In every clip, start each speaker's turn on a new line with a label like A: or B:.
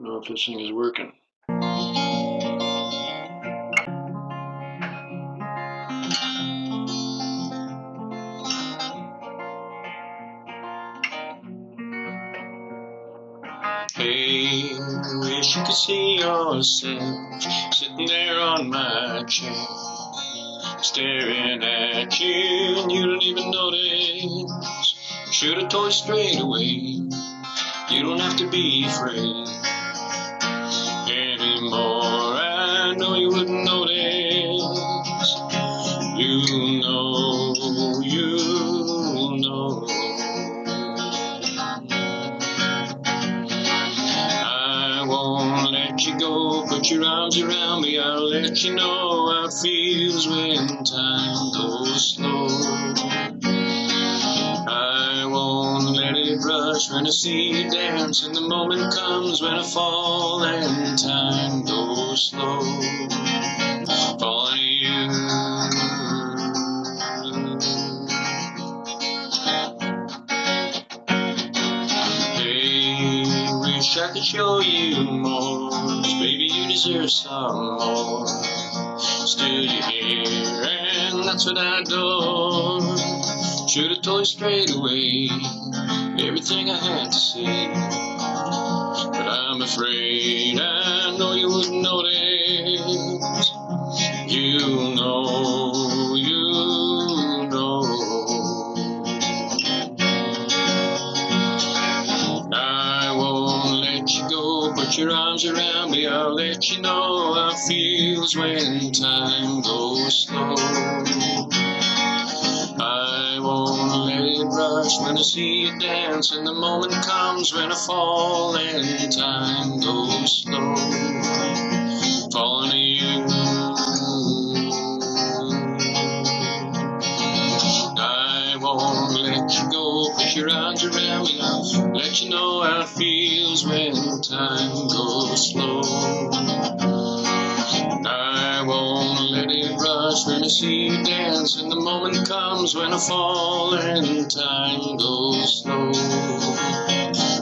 A: know if this thing is working. Hey, wish you could see yourself sitting there on my chair, staring at you, and you don't even notice. Should have told you straight away, you don't have to be afraid anymore. I know you wouldn't notice. You know. I won't let you go, put your arms around me. I'll let you know how it feels when time goes slow. I won't let it rush when I see you dance, and the moment comes when I fall and time goes slow. Falling to you. Hey, wish I could show you more, 'cause baby you deserve some more. Still you're here, and that's what I adore. Should've told you straight away everything I had to say, but I'm afraid I know you wouldn't notice. You know. I won't let you go, put your arms around me. I'll let you know how it feels when time goes slow. I won't let it rush when I see you dance, and the moment comes when I fall and time goes slow. Falling to you. I won't let you go, put your arms around me. I'll let you know how it feels when time goes slow. I won't let it rush when I see you dance, and the moment comes when I fall and time goes slow.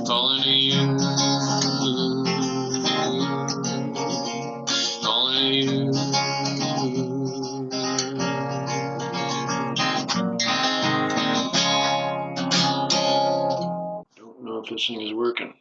A: Calling to you, calling to you. Don't know if this thing is working.